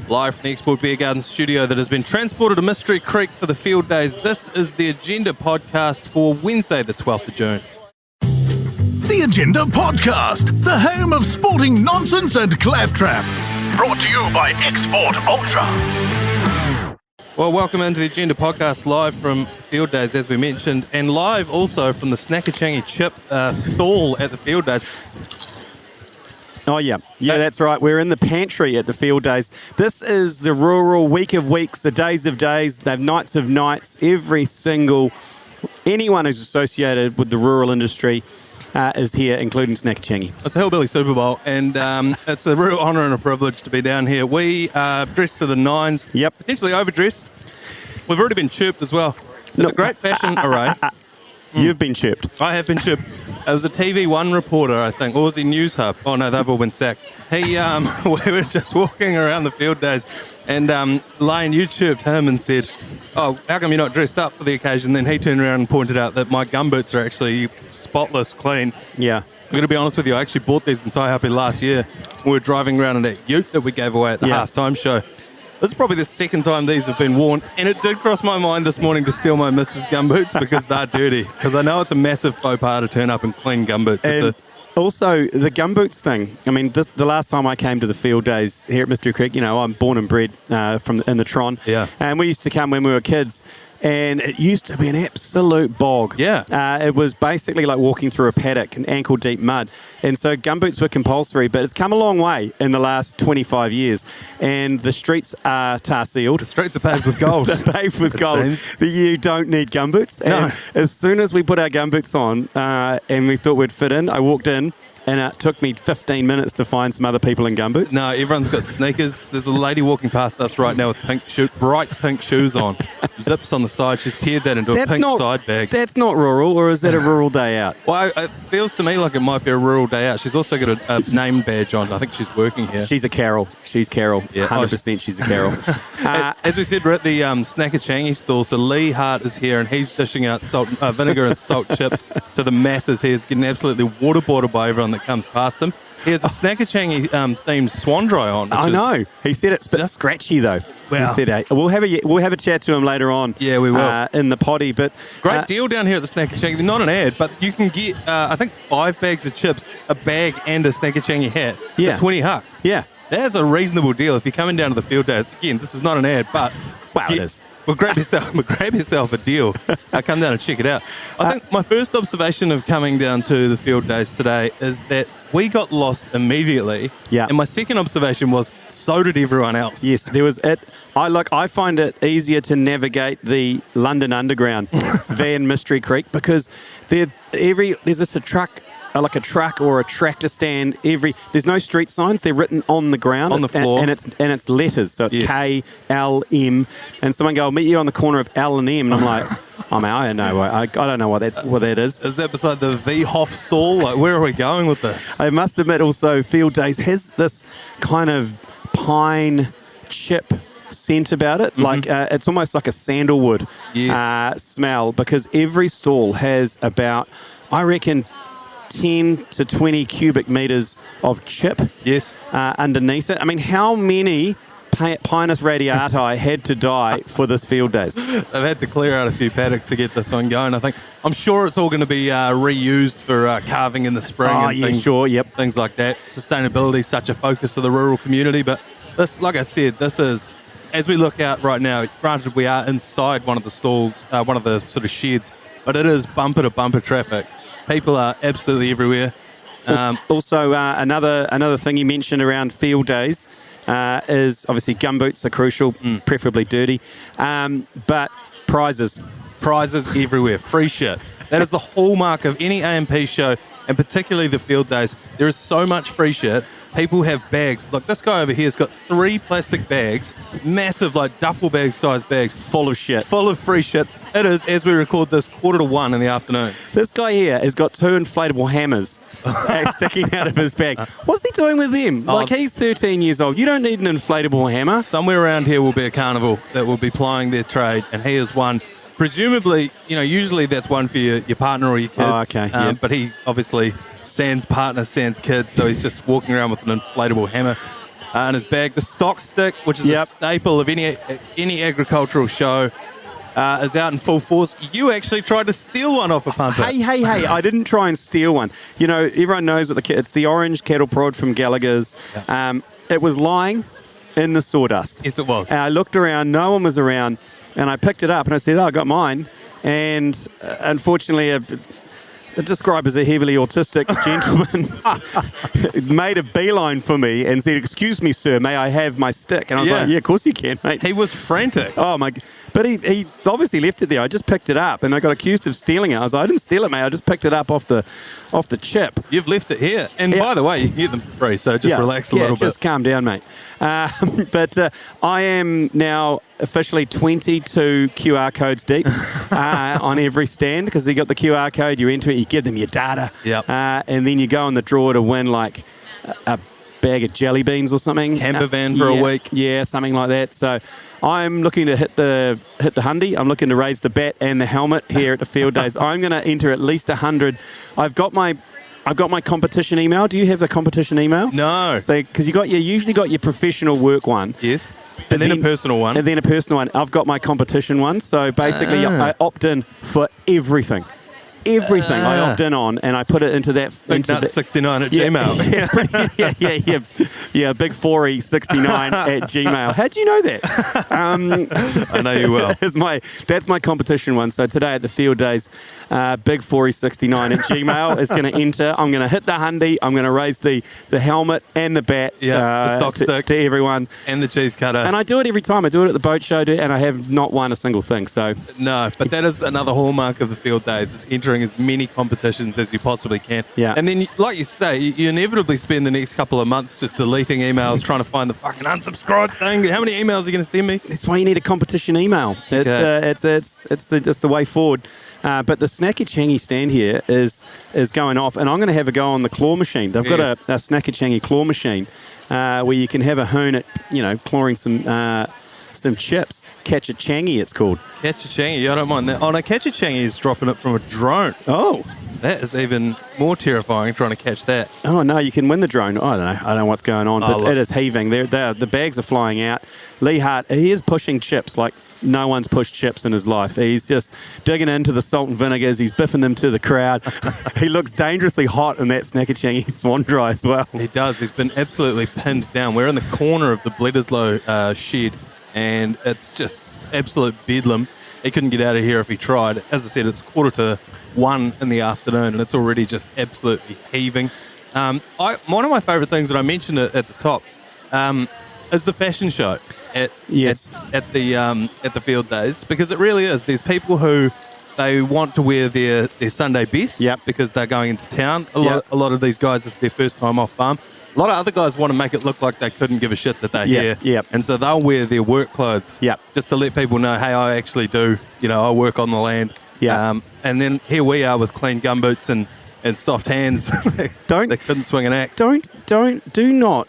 Live from the Export Beer Garden studio that has been transported to Mystery Creek for the field days. This is the Agenda podcast for Wednesday, the 12th of June. The Agenda Podcast, the home of sporting nonsense and claptrap. Brought to you by Export Ultra. Well, welcome into the Agenda podcast live from Field Days, as we mentioned, and live also from the Snackachangi chip stall at the Field Days. Oh, yeah, that's right. We're in the pantry at the Field Days. This is the rural week of weeks, the days of days, the nights of nights. Anyone who's associated with the rural industry is here, including Snackachangi. It's a Hillbilly Super Bowl, and it's a real honour and a privilege to be down here. We are dressed to the nines, potentially overdressed. We've already been chirped as well. It's a great fashion array. You've been chirped. I have been chirped. It was a TV1 reporter, I think, or was he News Hub? Oh no, they've all been sacked. We were just walking around the Field Days, and Leigh, you chirped him and said, "Oh, how come you're not dressed up for the occasion?" Then he turned around and pointed out that my gumboots are actually spotless clean. Yeah. I'm going to be honest with you, I actually bought these in Tai Hape last year. We were driving around in that ute that we gave away at the halftime show. This is probably the second time these have been worn, and it did cross my mind this morning to steal my missus' gumboots because they're dirty. Because I know it's a massive faux pas to turn up and clean gumboots. Also, the gumboots thing. I mean, the last time I came to the Field Days here at Mystery Creek, I'm born and bred in the Tron. Yeah. And we used to come when we were kids. And it used to be an absolute bog. Yeah. It was basically like walking through a paddock in ankle-deep mud. And so gumboots were compulsory, but it's come a long way in the last 25 years. And the streets are tar-sealed. The streets are paved with gold. They're paved with gold. You don't need gumboots. No. And as soon as we put our gumboots on and we thought we'd fit in, I walked in. And it took me 15 minutes to find some other people in gumboots. No, everyone's got sneakers. There's a lady walking past us right now with bright pink shoes on. Zips on the side. She's paired that into a pink side bag. That's not rural, or is that a rural day out? Well, it feels to me like it might be a rural day out. She's also got a name badge on. I think she's working here. She's a Carol. She's Carol. Yeah. 100% she's a Carol. As we said, we're at the Snackachangi stall. So Leigh Hart is here, and he's dishing out vinegar and salt chips to the masses. He's getting absolutely waterboarded by everyone that comes past him. He has a Snackachangi themed swan dry on. I know. He said it's a bit scratchy though. Wow. He said, we'll have a chat to him later on. Yeah, we will. In the potty. But great deal down here at the Snackachangi. They're not an ad, but you can get I think 5 bags of chips, a bag, and a Snackachangi hat. Yeah. For 20 huck. Yeah. That's a reasonable deal if you're coming down to the Field Days. Again, this is not an ad, but it is. Well, grab yourself a deal. Come down and check it out. I think my first observation of coming down to the Field Days today is that we got lost immediately. Yeah. And my second observation was, so did everyone else. Yes, there was it. I find it easier to navigate the London Underground than Mystery Creek because there's just a truck. Like a truck or a tractor stand. There's no street signs. They're written on the ground. On the floor. And it's letters. So it's K, L, M. And someone go, I'll meet you on the corner of L and M. And I'm like, I don't know. I don't know what that is. Is that beside the V-Hoff stall? Like, where are we going with this? I must admit also, Field Days has this kind of pine chip scent about it. Like it's almost like a sandalwood smell because every stall has about, I reckon, 10 to 20 cubic metres of chip underneath it. I mean, how many Pinus radiati had to die for this Field Days? They've had to clear out a few paddocks to get this one going. I'm sure it's all going to be reused for carving in the spring things like that. Sustainability is such a focus of the rural community, but this, like I said, this is, as we look out right now, granted we are inside one of the stalls, one of the sort of sheds, but it is bumper to bumper traffic. People are absolutely everywhere. Also, another thing you mentioned around Field Days is obviously gumboots are crucial, preferably dirty, but prizes. Prizes everywhere, free shit. That is the hallmark of any AMP show, and particularly the Field Days. There is so much free shit. People have bags. Look, this guy over here has got 3 plastic bags, massive, like duffel bag sized bags, full of shit. Full of free shit. It is, as we record this, 1:45 in the afternoon. This guy here has got 2 inflatable hammers sticking out of his bag. What's he doing with them? Like, he's 13 years old. You don't need an inflatable hammer. Somewhere around here will be a carnival that will be plying their trade, and he is one. Presumably, usually that's one for your partner or your kids. Oh, okay. But he obviously sans partner, sans kids, so he's just walking around with an inflatable hammer. in his bag. The stock stick, which is a staple of any agricultural show, is out in full force. You actually tried to steal one off a punter. Hey, I didn't try and steal one. You know, everyone knows what it's the orange cattle prod from Gallagher's. Yeah. It was lying in the sawdust. Yes, it was. And I looked around, no one was around, and I picked it up and I said, I got mine. And unfortunately, described as a heavily autistic gentleman made a beeline for me and said, "Excuse me, sir, may I have my stick?" And I was like, "Yeah, of course you can, mate." He was frantic. Oh my! But he obviously left it there. I just picked it up and I got accused of stealing it. I was like, "I didn't steal it, mate. I just picked it up off the chip." You've left it here, and by the way, you can get them for free. So just relax a little bit. Just calm down, mate. But I am now officially 22 QR codes deep on every stand, because you got the QR code, you enter it, you give them your data, and then you go on the draw to win like a bag of jelly beans or something. Camper van for a week. Yeah, something like that. So I'm looking to hit the hundy. I'm looking to raise the bat and the helmet here at the Fieldays. I'm going to enter at least 100. I've got my competition email. Do you have the competition email? No. So because you usually got your professional work one. Yes. And then a personal one. And then a personal one. I've got my competition one. So basically, I opt in for everything. Everything I opt in on, and I put it into that. Big69 at Gmail. Yeah, Big 4E69 at Gmail. How do you know that? I know you well. That's my competition one. So today at the Fieldays, Big 4E69 at Gmail is going to enter. I'm going to hit the hundy. I'm going to raise the helmet and the bat. The stock stick to everyone, and the cheese cutter. And I do it every time. I do it at the boat show, and I have not won a single thing. So no, but that is another hallmark of the Fieldays. It's entering as many competitions as you possibly can. Yeah. And then, like you say, you inevitably spend the next couple of months just deleting emails, trying to find the fucking unsubscribe thing. How many emails are you going to send me? That's why you need a competition email. It's the way forward. But the Snacky Changi stand here is going off, and I'm going to have a go on the claw machine. They've got a Snacky Changi claw machine where you can have a hoon at, clawing some chips. Catch a Changi, it's called. Catch a Changi, I don't mind that. Oh no, Catch a Changi is dropping it from a drone. Oh. That is even more terrifying, trying to catch that. Oh no, you can win the drone. I don't know what's going on, but it is heaving. The bags are flying out. Leigh Hart, he is pushing chips like no one's pushed chips in his life. He's just digging into the salt and vinegars. He's biffing them to the crowd. He looks dangerously hot in that Snackachangi Swan Dry as well. He does. He's been absolutely pinned down. We're in the corner of the Bledisloe shed, and it's just absolute bedlam. He couldn't get out of here if he tried. As I said, it's 1:45 in the afternoon, and it's already just absolutely heaving. One of my favourite things that I mentioned at the top is the fashion show at the Fieldays, because it really is. There's people who they want to wear their Sunday best because they're going into town. A lot of these guys, it's their first time off farm. A lot of other guys want to make it look like they couldn't give a shit that they're here. And so they'll wear their work clothes just to let people know, hey, I actually do, I work on the land. And then here we are with clean gumboots and soft hands. They couldn't swing an axe. Do not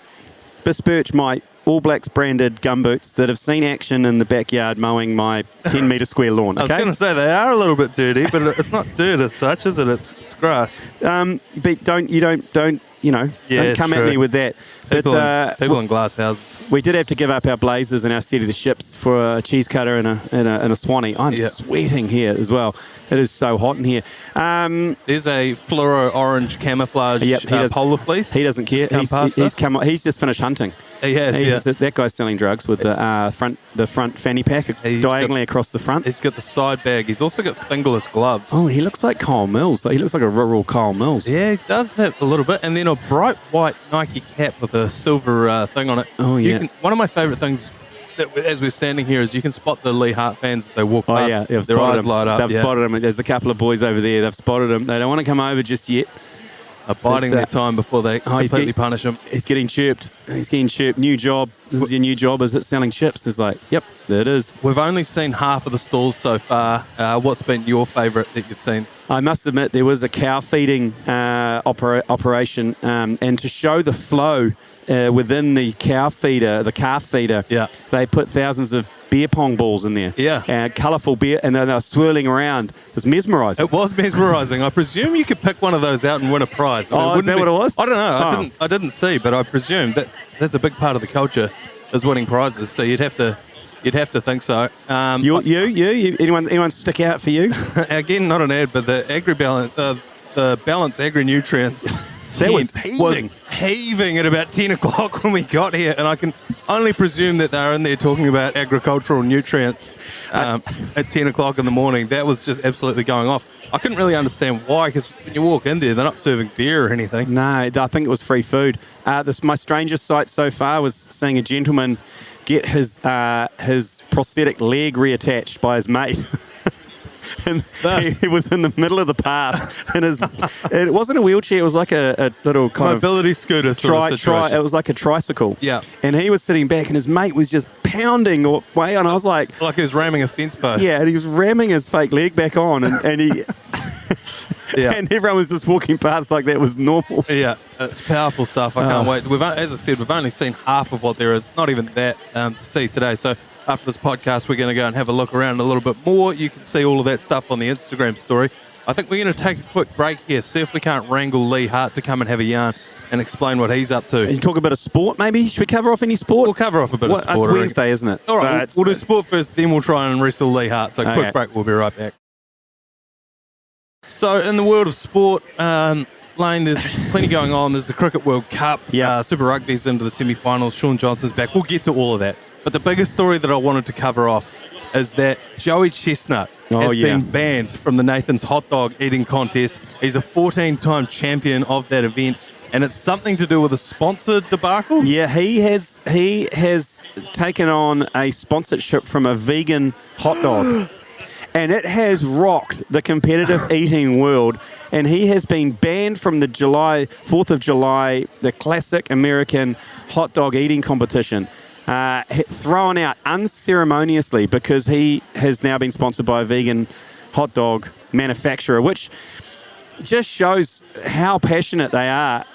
besmirch my All Blacks branded gumboots that have seen action in the backyard mowing my 10 metre square lawn. Okay? I was going to say they are a little bit dirty, but it's not dirt as such, is it? It's grass. But don't come at me with that. People in glass houses. We did have to give up our blazers and our steady the ships for a cheese cutter and a swanee. I'm sweating here as well. It is so hot in here. There's a fluoro orange camouflage polar fleece. He doesn't care. He's just finished hunting. He has. That guy's selling drugs with the front fanny pack diagonally across the front. He's got the side bag. He's also got fingerless gloves. Oh, he looks like Kyle Mills. He looks like a rural Kyle Mills. Yeah, he does have a little bit. And then a bright white Nike cap with a silver thing on it. Oh, yeah. One of my favourite things as we're standing here is you can spot the Leigh Hart fans as they walk past. Oh, yeah. Their eyes light up. They've spotted him. There's a couple of boys over there. They've spotted him. They don't want to come over just yet. Biding their time before they completely punish him. He's getting chirped. New job. This is your new job. Is it selling chips? It's like, yep, it is. We've only seen half of the stalls so far. What's been your favourite that you've seen? I must admit there was a cow feeding operation, and to show the flow within the calf feeder, they put thousands of beer pong balls in there. Yeah. Colourful beer, and they're swirling around. It was mesmerising. It was mesmerising. I presume you could pick one of those out and win a prize. Is that what it was? I don't know. I didn't see, but I presume that's a big part of the culture is winning prizes. So you'd have to think so. You? Anyone stick out for you? Again, not an ad, but the Balance Agri-Nutrients that was heaving at about 10 o'clock when we got here, and I can only presume that they're in there talking about agricultural nutrients at 10 o'clock in the morning. That was just absolutely going off. I couldn't really understand why, because when you walk in there, they're not serving beer or anything. No, I think it was free food. My strangest sight so far was seeing a gentleman get his prosthetic leg reattached by his mate. And he was in the middle of the path, and it wasn't a wheelchair. It was like a little kind mobility scooter sort of situation. It was like a tricycle. Yeah. And he was sitting back, and his mate was just pounding away, and I was like he was ramming a fence post. Yeah, and he was ramming his fake leg back on, and he. Yeah. And everyone was just walking past like that was normal. Yeah, it's powerful stuff. I can't wait. As I said, we've only seen half of what there is, not even that to see today. So after this podcast, we're going to go and have a look around a little bit more. You can see all of that stuff on the Instagram story. I think we're going to take a quick break here, see if we can't wrangle Leigh Hart to come and have a yarn and explain what he's up to. And you talk a bit of sport, maybe? Should we cover off any sport? We'll cover off a bit of sport. It's Wednesday, isn't it? All right, we'll do sport first, then we'll try and wrestle Leigh Hart. So quick break, we'll be right back. So in the world of sport, Lane, there's plenty going on. There's the Cricket World Cup. Yeah. Super Rugby's into the semi-finals. Shaun Johnson's back. We'll get to all of that. But the biggest story that I wanted to cover off is that Joey Chestnut has been banned from the Nathan's hot dog eating contest. He's a 14-time champion of that event, and it's something to do with a sponsor debacle. Yeah, he has taken on a sponsorship from a vegan hot dog. And it has rocked the competitive eating world. And he has been banned from the 4th of July, the classic American hot dog eating competition. Thrown out unceremoniously because he has now been sponsored by a vegan hot dog manufacturer, which just shows how passionate they are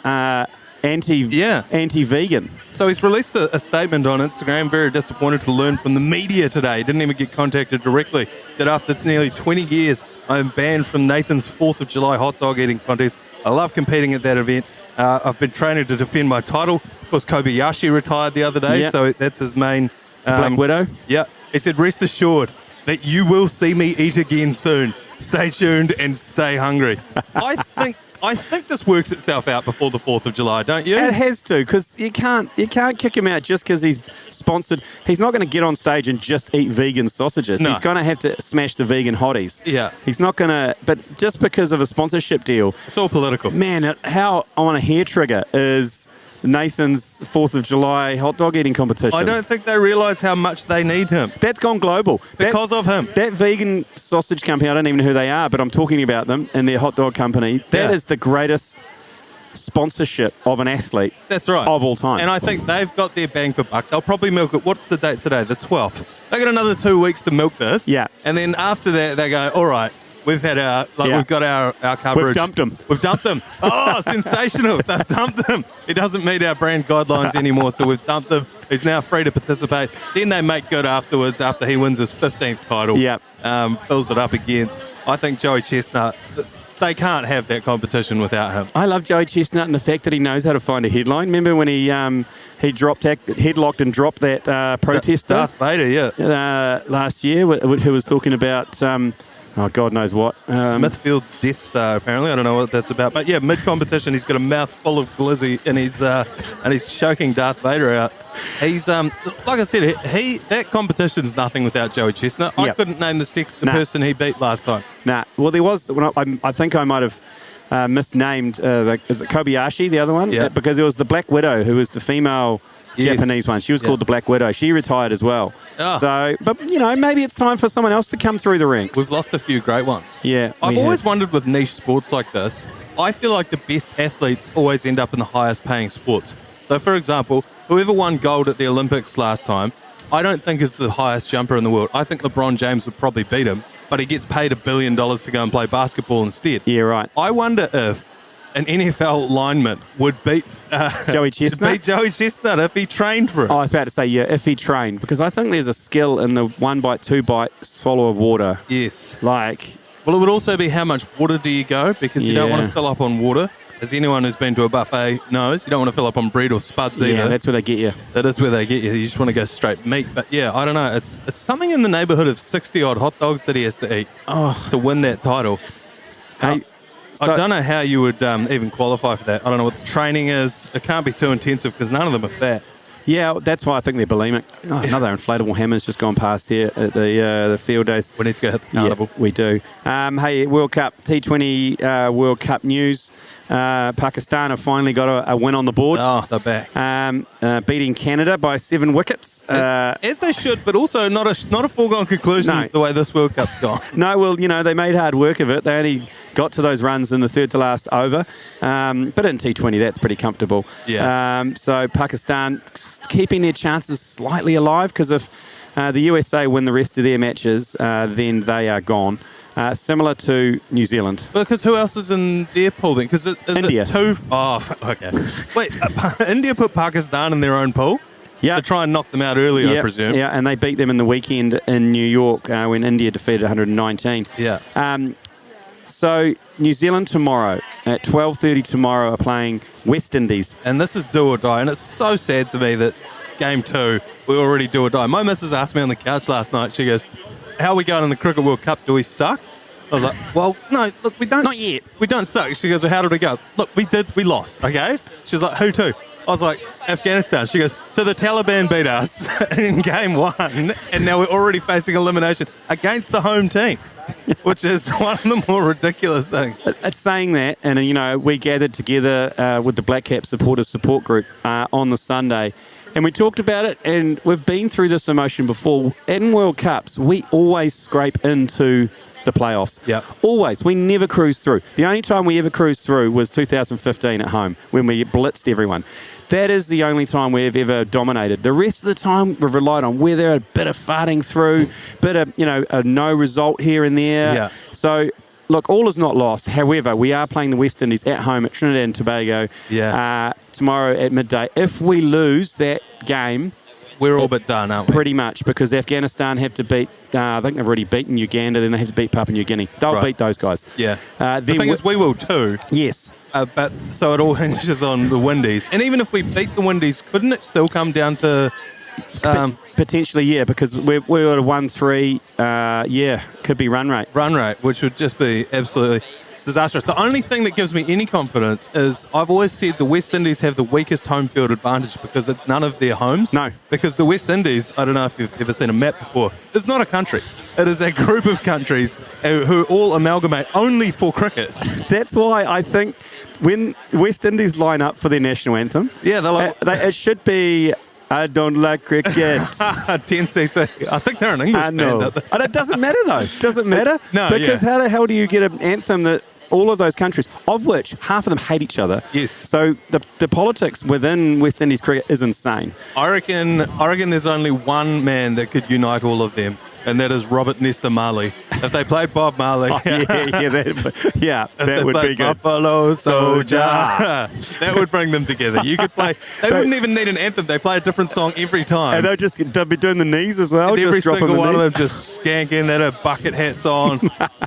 anti-vegan. So he's released a statement on Instagram, very disappointed to learn from the media today. He didn't even get contacted directly, that after nearly 20 years, I'm banned from Nathan's 4th of July hot dog eating contest. I love competing at that event. I've been training to defend my title. Of course, Kobayashi retired the other day, so that's his main... Black Widow? Yeah. He said, rest assured that you will see me eat again soon. Stay tuned and stay hungry. I think this works itself out before the 4th of July, don't you? It has to, because you can't kick him out just because he's sponsored. He's not going to get on stage and just eat vegan sausages. No. He's going to have to smash the vegan hotties. Yeah. He's not going to, but just because of a sponsorship deal. It's all political. Man, how on a hair trigger is Nathan's 4th of July hot dog eating competition. I don't think they realise how much they need him. That's gone global. Because of him. That vegan sausage company, I don't even know who they are, but I'm talking about them and their hot dog company. That is the greatest sponsorship of an athlete. That's right. Of all time. And I think they've got their bang for buck. They'll probably milk it. What's the date today? The 12th. They got another 2 weeks to milk this. Yeah. And then after that, they go, all right, we've had we've got our coverage. We've dumped him. Oh, sensational. They've dumped him. He doesn't meet our brand guidelines anymore, so we've dumped him. He's now free to participate. Then they make good afterwards after he wins his 15th title. Yeah. Fills it up again. I think Joey Chestnut, they can't have that competition without him. I love Joey Chestnut and the fact that he knows how to find a headline. Remember when he headlocked and dropped that protester? Darth Vader, last year, who was talking about... God knows what. Smithfield's Death Star, apparently. I don't know what that's about. But yeah, mid-competition, he's got a mouth full of glizzy and he's choking Darth Vader out. He's, like I said, that competition's nothing without Joey Chestnut. I couldn't name the person he beat last time. Nah. Well, there was, I think I might have misnamed, is it Kobayashi, the other one? Yeah. Because it was the Black Widow, who was the female... Japanese one. She was called the Black Widow. She retired as well. Oh. So, but, maybe it's time for someone else to come through the ranks. We've lost a few great ones. Yeah. I've always wondered with niche sports like this, I feel like the best athletes always end up in the highest paying sports. So, for example, whoever won gold at the Olympics last time, I don't think is the highest jumper in the world. I think LeBron James would probably beat him, but he gets paid $1 billion to go and play basketball instead. Yeah, right. I wonder if an NFL lineman would beat Joey Chestnut? beat Joey Chestnut if he trained for it. Oh, I was about to say, yeah, if he trained, because I think there's a skill in the 1 bite, 2 bite swallow of water. Yes. Like, well, it would also be how much water do you go, because you don't want to fill up on water. As anyone who's been to a buffet knows, you don't want to fill up on bread or spuds either. Yeah, that's where they get you. That is where they get you. You just want to go straight meat. But yeah, I don't know. It's something in the neighbourhood of 60-odd hot dogs that he has to eat to win that title. Hey, I don't know how you would even qualify for that. I don't know what the training is. It can't be too intensive because none of them are fat. Yeah, that's why I think they're bulimic. Oh, another inflatable hammer's just gone past here at the Fieldays. We need to go hit the carnival. Yeah, we do. Hey, World Cup, T20 World Cup news. Pakistan have finally got a win on the board. Oh, they're back. Beating Canada by 7 wickets. As they should, but also not a foregone conclusion the way this World Cup's gone. No, well, they made hard work of it. They only got to those runs in the third to last over. But in T20, that's pretty comfortable. Yeah. So Pakistan keeping their chances slightly alive, because if the USA win the rest of their matches, then they are gone. Similar to New Zealand. Because who else is in their pool then? Because India. It two? Oh, okay. Wait, India put Pakistan in their own pool? Yeah. To try and knock them out early, I presume. Yeah, and they beat them in the weekend in New York when India defeated 119. Yeah. So New Zealand tomorrow at 12:30 tomorrow are playing West Indies. And this is do or die. And it's so sad to me that game 2, we already do or die. My missus asked me on the couch last night, she goes, how are we going in the Cricket World Cup? Do we suck? I was like, well, no, look, we don't. Not yet. We don't suck. She goes, well, how did we go? Look, we lost, okay? She's like, who to? I was like, Afghanistan. She goes, so the Taliban beat us in game 1, and now we're already facing elimination against the home team, which is one of the more ridiculous things. It's saying that, and we gathered together with the Black Cap supporters support group on the Sunday, and we talked about it, and we've been through this emotion before. In World Cups, we always scrape into the playoffs. Yeah. Always. We never cruise through. The only time we ever cruised through was 2015 at home, when we blitzed everyone. That is the only time we've ever dominated. The rest of the time, we've relied on weather, a bit of farting through, bit of, a no result here and there. Yeah. So, look, all is not lost. However, we are playing the West Indies at home at Trinidad and Tobago tomorrow at midday. If we lose that game, we're all but done, aren't we? Pretty much, because Afghanistan have to beat, I think they've already beaten Uganda, then they have to beat Papua New Guinea. They'll beat those guys. Yeah. The thing is, we will too. Yes. But so it all hinges on the Windies. And even if we beat the Windies, couldn't it still come down to... Potentially, yeah, because we're at a 1-3. Could be run rate. Run rate, which would just be absolutely disastrous. The only thing that gives me any confidence is I've always said the West Indies have the weakest home field advantage because it's none of their homes. No. Because the West Indies, I don't know if you've ever seen a map before, it's not a country. It is a group of countries who all amalgamate only for cricket. That's why I think when West Indies line up for their national anthem, they're like... it should be... I don't like cricket. 10cc. I think they're an English band. And it doesn't matter, though. Doesn't matter. No, because how the hell do you get an anthem that all of those countries, of which half of them hate each other? Yes. So the politics within West Indies cricket is insane. I reckon there's only one man that could unite all of them, and that is Robert Nesta Marley. If they played Bob Marley, that would be good. Buffalo Soldier, that would bring them together. You could play. They wouldn't even need an anthem. They play a different song every time, and they'll be doing the knees as well. And just every single one knees. of them just skanking. They have bucket hats on.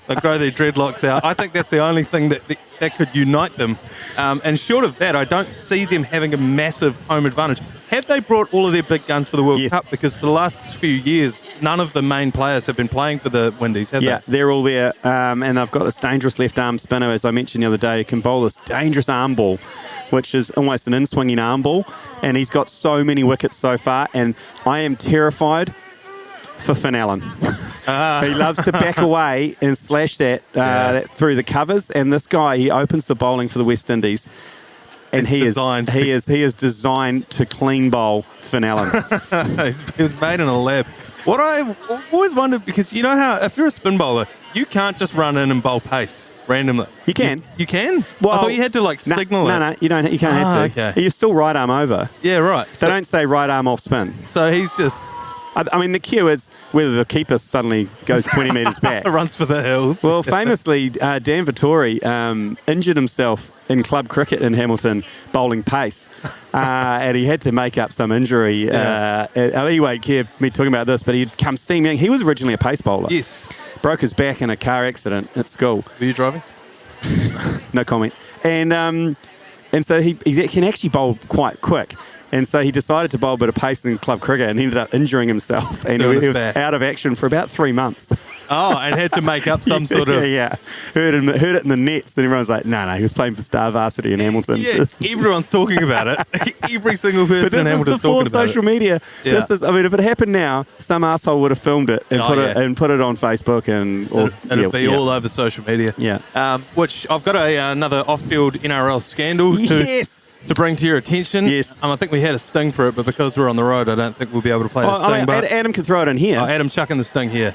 They grow their dreadlocks out. I think that's the only thing that could unite them. And short of that, I don't see them having a massive home advantage. Have they brought all of their big guns for the World Cup? Because for the last few years, none of the main players have been playing for the Windies, have they? Yeah, they're all there. And they've got this dangerous left-arm spinner, as I mentioned the other day, who can bowl this dangerous arm ball, which is almost an in-swinging arm ball. And he's got so many wickets so far. And I am terrified for Finn Allen. He loves to back away and slash that through the covers. And this guy, he opens the bowling for the West Indies. And he is designed to clean bowl Finn Allen. He was made in a lab. What I've always wondered, because you know how if you're a spin bowler, you can't just run in and bowl pace randomly. You can. You can? Well, I thought you had to signal it. No, you don't. You can't have to. Okay. You're still right arm over. Yeah, right. They don't say right arm off spin. So he's just... I mean, the cue is whether the keeper suddenly goes 20 metres back. Runs for the hills. Well, famously, Dan Vittori injured himself in club cricket in Hamilton bowling pace, and he had to make up some injury. He won't care me talking about this, but he'd come steaming. He was originally a pace bowler. Yes. Broke his back in a car accident at school. Were you driving? No comment. And so he can actually bowl quite quick. And so he decided to bowl a bit of pace in club cricket and ended up injuring himself. And he was out of action for about 3 months. Oh, and had to make up some sort of... Yeah. Heard it in the nets. And everyone's like, no, he was playing for Star Varsity in Hamilton. Yeah, everyone's talking about it. Every single person in Hamilton's talking about it. But this is before social media. Yeah. If it happened now, some asshole would have filmed it and put it on Facebook. It'd be all over social media. Yeah. Which I've got another off-field NRL scandal to bring to your attention. Yes. I think we had a sting for it, but because we're on the road, I don't think we'll be able to play the sting. But Adam can throw it in here. Adam chucking the sting here.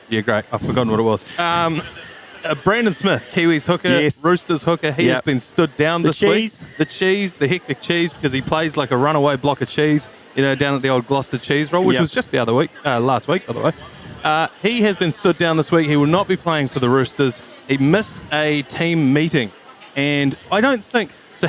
Yeah, great. I've forgotten what it was. Brandon Smith, Kiwis hooker, Roosters hooker. He has been stood down this week. The hectic cheese, because he plays like a runaway block of cheese, down at the old Gloucester cheese roll, which was just the other week, last week, by the way. He has been stood down this week. He will not be playing for the Roosters. He missed a team meeting, and I don't think so.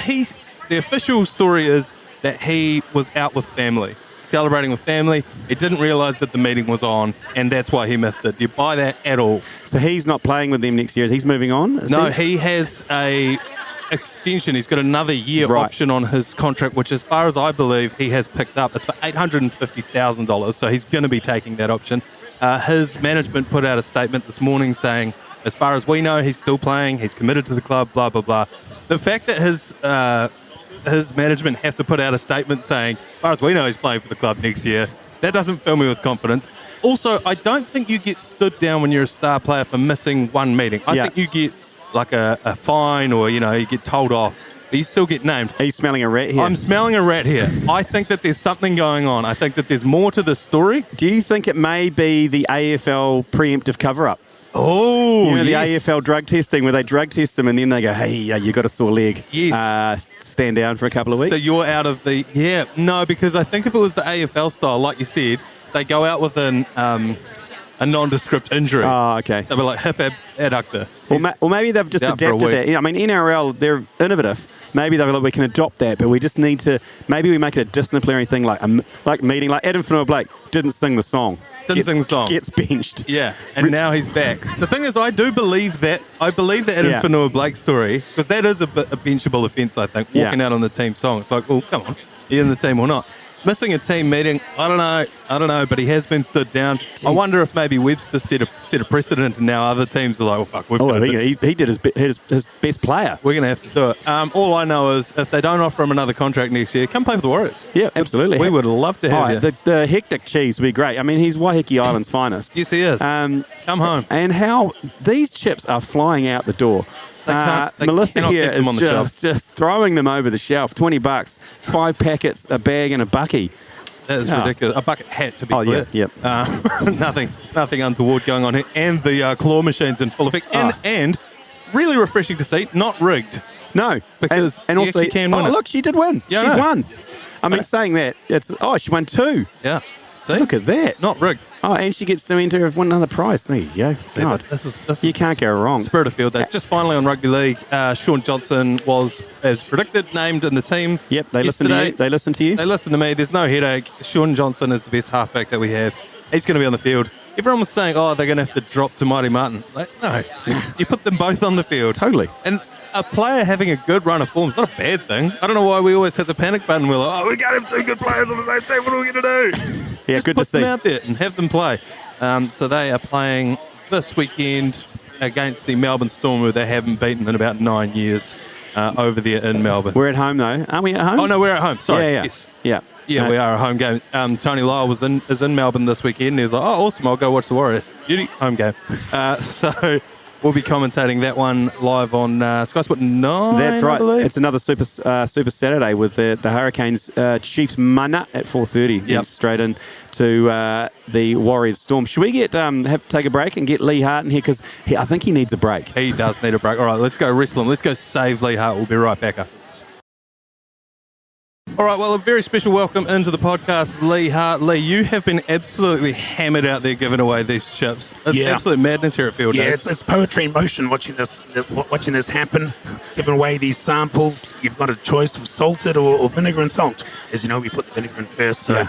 The official story is that he was out with family, celebrating with family. He didn't realise that the meeting was on, and that's why he missed it. Do you buy that at all? So he's not playing with them next year. He's moving on? No, he has a extension. He's got another year option on his contract, which, as far as I believe, he has picked up. It's for $850,000, so he's going to be taking that option. His management put out a statement this morning saying, as far as we know, he's still playing, he's committed to the club, blah, blah, blah. The fact that his management have to put out a statement saying, as far as we know, he's playing for the club next year, that doesn't fill me with confidence. Also, I don't think you get stood down when you're a star player for missing one meeting. I think you get like a fine, or, you get told off. But you still get named. Are you smelling a rat here? I'm smelling a rat here. I think that there's something going on. I think that there's more to this story. Do you think it may be the AFL preemptive cover-up? Oh, the AFL drug testing, where they drug test them and then they go, hey, you got a sore leg. Yes. Stand down for a couple of weeks. So you're out of the... Yeah, no, because I think if it was the AFL style, like you said, they go out with a nondescript injury. Oh, okay. They'll be like hip adductor. Or maybe they've just adapted that. I mean, NRL, they're innovative. Maybe they're like, we can adopt that, but we just need to... Maybe we make it a disciplinary thing, like meeting, like Adam Whanu-Blake didn't sing the song. Gets benched. Yeah, and now he's back. The thing is, I do believe that. I believe the Adam Whanu-Blake story, because that is a benchable offence, I think, walking out on the team song. It's like, well, come on, are you in the team or not? Missing a team meeting, I don't know, but he has been stood down. Jeez. I wonder if maybe Webster set a precedent, and now other teams are like, well, fuck, he did his best player. We're going to have to do it. All I know is if they don't offer him another contract next year, come play for the Warriors. Yeah, absolutely. We would love to have you. The hectic cheese would be great. I mean, he's Waiheke Island's finest. Yes, he is. Come home. And how these chips are flying out the door. Melissa here is just throwing them over the shelf. $20, 5 packets, a bag, and a bucky. That is ridiculous. A bucket hat, to be clear. Yep. Nothing untoward going on here. And the claw machine's in full effect. And really refreshing to see, not rigged. No, because and also you can win it. Look, she did win. Yeah, she's won. I mean, saying that, she won 2. Yeah. See? Look at that. Not rigged. Oh, and she gets to enter one another prize. There you go. See, this you can't go wrong. Spirit of Fieldays. Just finally on Rugby League, Shaun Johnson was, as predicted, named in the team. Yep, they listen to you. They listen to you. They listen to me. There's no headache. Shaun Johnson is the best halfback that we have. He's going to be on the field. Everyone was saying, they're going to have to drop to Mighty Martin. Like, no, you put them both on the field. Totally. And a player having a good run of form is not a bad thing. I don't know why we always hit the panic button. We're like, we got him 2 good players on the same team. What are we going to do? Yeah, just good put to see. them out there and have them play. So they are playing this weekend against the Melbourne Storm, who they haven't beaten in about 9 years over there in Melbourne. We're at home, though. Aren't we at home? Oh, no, we're at home. Sorry. Yeah. Yes. Yeah. Yeah, we are a home game. Tony Lyle is in Melbourne this weekend. And he was like, awesome, I'll go watch the Warriors. Beauty, home game. So we'll be commentating that one live on Sky Sport 9, That's right. I believe. It's another Super Saturday with the Hurricanes Chiefs Mana at 4:30. Yep. Straight in to the Warriors Storm. Should we have to take a break and get Leigh Hart in here? Because I think he needs a break. He does need a break. All right, let's go wrestle him. Let's go save Leigh Hart. We'll be right back after this. All right, well, a very special welcome into the podcast, Leigh Hart. Leigh, you have been absolutely hammered out there giving away these chips. It's absolute madness here at Fieldays. Yeah, it's poetry in motion watching this happen, giving away these samples. You've got a choice of salted or vinegar and salt. As you know, we put the vinegar in first, so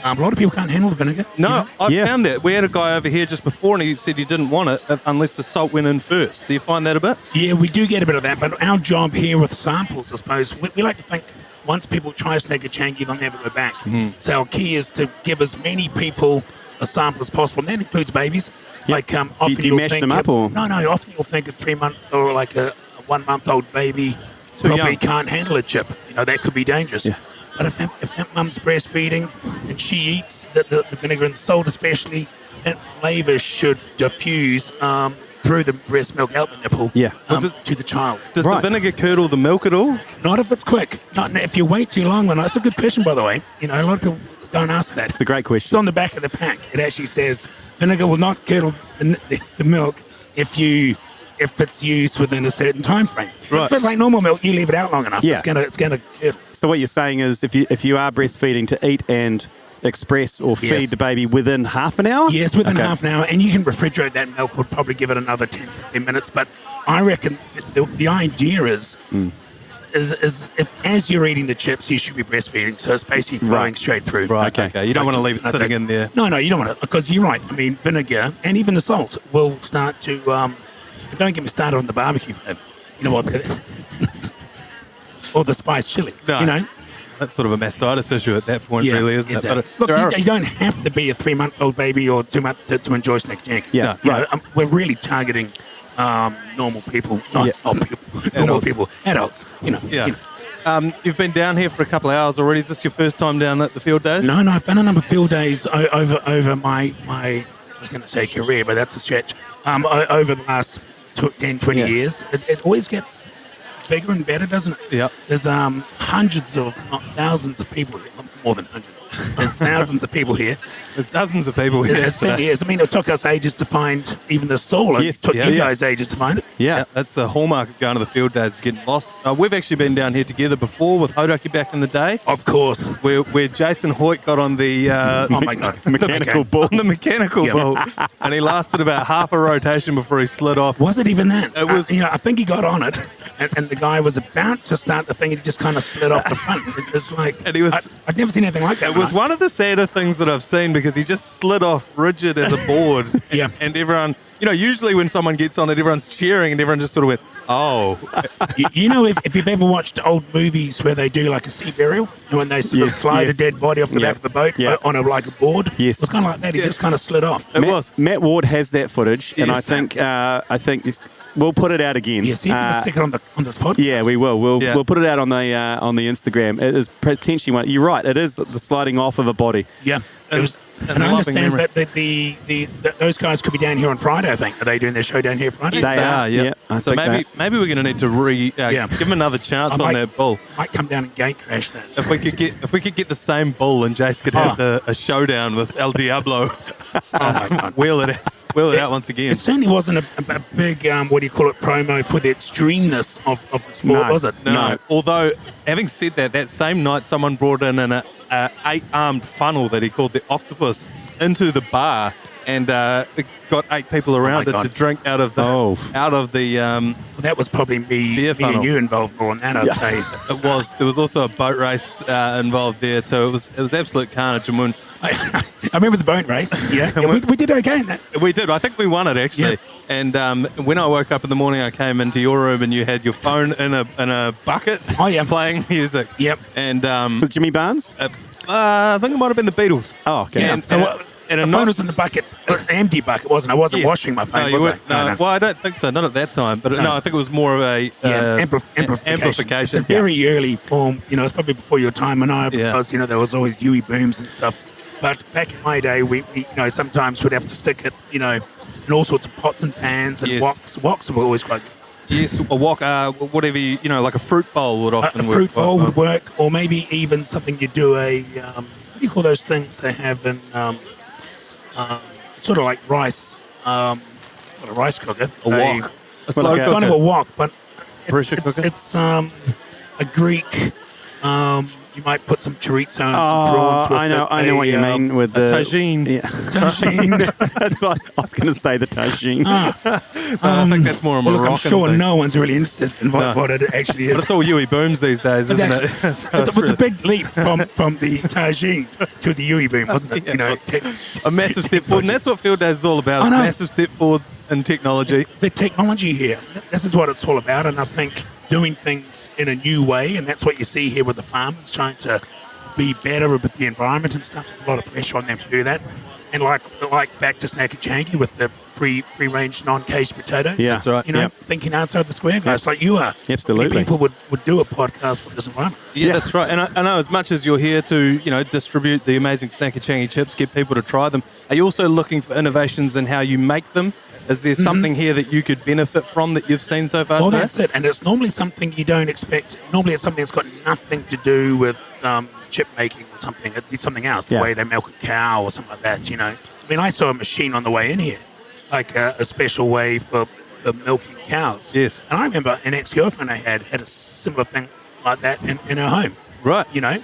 a lot of people can't handle the vinegar. No, I found that. We had a guy over here just before, and he said he didn't want it unless the salt went in first. Do you find that a bit? Yeah, we do get a bit of that, but our job here with samples, I suppose, we like to think once people try snake a changi, they'll never go back. Mm-hmm. So our key is to give as many people a sample as possible, and that includes babies. Yep. Like often do you mash them up, or no? Often you'll think a 3-month or like a 1-month-old baby probably can't handle a chip. That could be dangerous. Yeah. But if that mum's breastfeeding and she eats the vinegar and salt, especially, that flavour should diffuse through the breast milk out the nipple to the child. Does the vinegar curdle the milk at all? Not if it's quick. Not if you wait too long. That's a good question, by the way. A lot of people don't ask that. It's a great question. It's on the back of the pack. It actually says vinegar will not curdle the milk if it's used within a certain time frame. Right. But like normal milk, you leave it out long enough, it's gonna curdle. So what you're saying is if you are breastfeeding, to eat and express or feed the baby within half an hour? Yes, within half an hour, and you can refrigerate that milk. Would probably give it another 10-15 minutes, but I reckon the idea is if as you're eating the chips, you should be breastfeeding, so it's basically flowing straight through. Right, okay. You don't want to leave it sitting in there. No, you don't want to, because you're right. I mean, vinegar and even the salt will start to, don't get me started on the barbecue flavor. You know what? Or the spiced chili, That's sort of a mastitis issue at that point, really, isn't it? But look, you don't have to be a 3-month-old baby or 2 months to enjoy snake jank. Yeah, we're really targeting normal people, normal people, adults. You've been down here for a couple of hours already. Is this your first time down at the Fieldays? No, I've done a number of Fieldays over my I was going to say career, but that's a stretch. Over the last 10, 20 years, it always gets bigger and better, doesn't it? Yeah. There's hundreds of, not thousands of people here, more than hundreds. There's thousands of people here. There's dozens of people here. It certainly is. I mean, it took us ages to find even the stall. It took you guys ages to find it. Yeah, that's the hallmark of going to the Fieldays, is getting lost. We've actually been down here together before with Hodaki back in the day. Of course. Where Jason Hoyt got on the oh my God, mechanical bull. On the mechanical bull. And he lasted about half a rotation before he slid off. Was it even that? It was. I think he got on it, and the guy was about to start the thing, and he just kind of slid off the front. It's like, and he was. I'd never seen anything like that. It was one of the sadder things that I've seen, because he just slid off rigid as a board. And everyone, usually when someone gets on it, everyone's cheering, and everyone just sort of went, oh. If you've ever watched old movies where they do like a sea burial, and when they sort of slide a dead body off the back of the boat on a board, it was kind of like that. He just kind of slid off. Matt Ward has that footage, and I think we'll put it out again. Yeah, see if you can stick it on this podcast. Yeah, we will. We'll put it out on the Instagram. It is potentially one. You're right. It is the sliding off of a body. Yeah. And I understand that those guys could be down here on Friday, I think. Are they doing their show down here Friday? They are, yeah. So maybe we're going to need to give them another chance on that bull. Might come down and gate crash that. If we could get the same bull, and Jace could have a showdown with El Diablo. Oh my God. Wheel it out once again. It certainly wasn't a big, promo for the extremeness of the sport, was it? No. Although, having said that same night someone brought in an 8-armed funnel that he called the octopus into the bar, and it got 8 people around it to drink out of the that was probably me and you involved more on that, I'd say. It was. There was also a boat race involved there, so it was absolute carnage. And I remember the boat race. We did okay in that. We did. I think we won it, actually. And when I woke up in the morning, I came into your room, and you had your phone in a bucket. Playing music. Yep. And was Jimmy Barnes? I think it might have been the Beatles. Oh, okay. Yeah. And the phone was in the bucket, an empty bucket, wasn't it? I wasn't washing my phone, was I? No. Well, I don't think so. Not at that time. But no, I think it was more of a amplification. It's a very early form. It's probably before your time, Manaia, because there was always UE booms and stuff. But back in my day, we sometimes would have to stick it, in all sorts of pots and pans and woks. Woks were always quite good. Yes, a wok, whatever, like a fruit bowl would often work. A fruit bowl would work, or maybe even something you do what do you call those things they have in, sort of like rice, not a rice cooker. A wok. Kind of a wok, but pressure cooker? It's a Greek You might put some chorizo and some prawns with I know what you mean with the tagine. Yeah. That's what I was going to say, the tagine. I think that's more a Moroccan I'm sure thing. no one's really interested in what it actually But is. it's all Yui Booms these days, isn't it? It was a big leap from the tagine to the Yui boom, wasn't it? A massive step forward. And that's what Fieldays is all about. I A know. massive step forward in technology. The technology here, this is what it's all about. And I think doing things in a new way, and that's what you see here with the farmers trying to be better with the environment and stuff. There's a lot of pressure on them to do that. And like back to Snacky Changy with the free range non-caged potatoes. Yeah, that's right. Thinking outside the square, guys, like you are. Absolutely. Many people would do a podcast for this environment. Yeah, that's right. And I know as much as you're here to, distribute the amazing Snacky Changy chips, get people to try them, are you also looking for innovations in how you make them? Is there something here that you could benefit from that you've seen so far? Well, today? that's it. And it's normally something you don't expect. Normally it's something that's got nothing to do with chip making or something. It'd be something else, the way they milk a cow or something like that, I mean, I saw a machine on the way in here, like a special way for milking cows. Yes. And I remember an ex-girlfriend I had a similar thing like that in her home. Right. And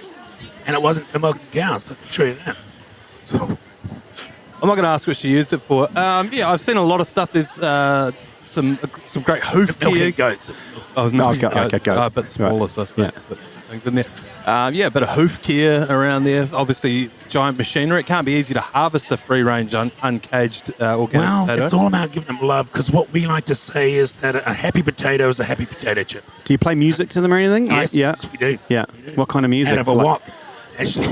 it wasn't for milking cows, I can show you that. So, I'm not going to ask what she used it for. I've seen a lot of stuff. There's some great hoof Milking gear. goats. Oh, no, Okay, goats. a bit smaller, Right. so I suppose put things in there. A bit of hoof gear around there. Obviously, giant machinery. It can't be easy to harvest a free-range, uncaged organic Well, potato. it's all about giving them love, because what we like to say is that a happy potato is a happy potato chip. Do you play music to them or anything? Yes, we do. Yeah. We do. What kind of music? Out of a Like- wok, actually.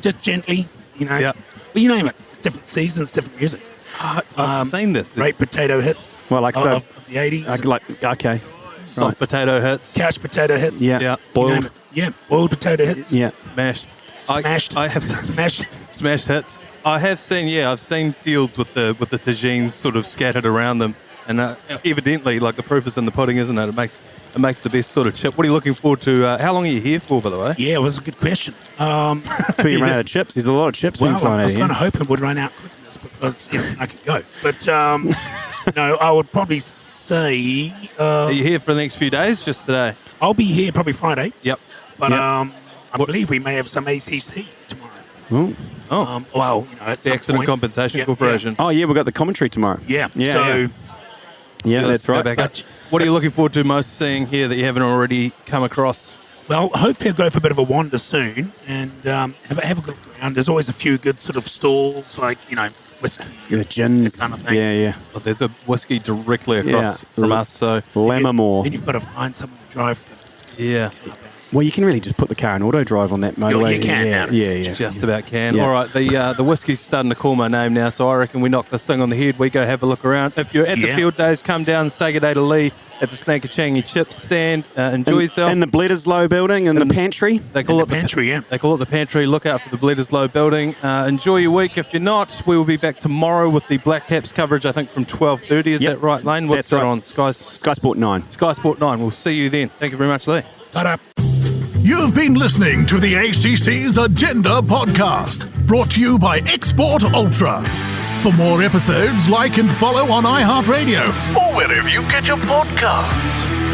Just gently, Yeah. But you name it. Different seasons, different music. I've seen this. Great potato hits. Well, like so- of the 80s. Okay. Soft potato hits. Couch potato hits. Yeah. Yeah. You name Boiled. it. Yeah, boiled potato hits. Yeah. Mashed. Smashed. I have Smashed. smashed hits. I have seen. I've seen fields with the tagines sort of scattered around them, and evidently, like the proof is in the pudding, isn't it? It makes the best sort of chip. What are you looking forward to? How long are you here for, by the way? Yeah, it was a good question. So you ran out of chips. There's a lot of chips being Well, flying I out was of kind of here. hoping it would run out quick in this because I could go. But no, I would probably say Are you here for the next few days? Just today? I'll be here probably Friday. Yep. But Yep. I believe we may have some ACC tomorrow. Ooh. Oh. At The some Accident point. Compensation Yeah, Corporation. Oh, yeah, we've got the commentary tomorrow. Yeah. Yeah, So yeah. Yeah, that's Go right. back up. What are you looking forward to most seeing here that you haven't already come across? well, hopefully I'll go for a bit of a wander soon and have a good look around. There's always a few good sort of stalls like whiskey, The gins. that kind of thing. Yeah, yeah. Well, there's a whiskey directly across from us, so Lammermoor. Then you've got to find someone to drive. yeah, Well, you can really just put the car in auto drive on that motorway. you can yeah, now. yeah. just about can. Yeah. All right, the whiskey's starting to call my name now, so I reckon we knock this thing on the head. We go have a look around. If you're at the Yeah. field days, come down, say good day to Leigh at the Snacky Changy Chips stand. Enjoy yourself. In the Bledisloe building, in the pantry. They call In it the pantry, yeah. They call it the pantry. Look out for the Bledisloe building. Enjoy your week. If you're not, we will be back tomorrow with the Black Caps coverage. I think from 12:30. Is Yep. that right, Lane? What's That's that right. on Sky Sport 9. Sport 9? We'll see you then. Thank you very much, Leigh. Ta-da. You've been listening to the ACC's Agenda podcast, brought to you by Export Ultra. For more episodes, like and follow on iHeartRadio or wherever you get your podcasts.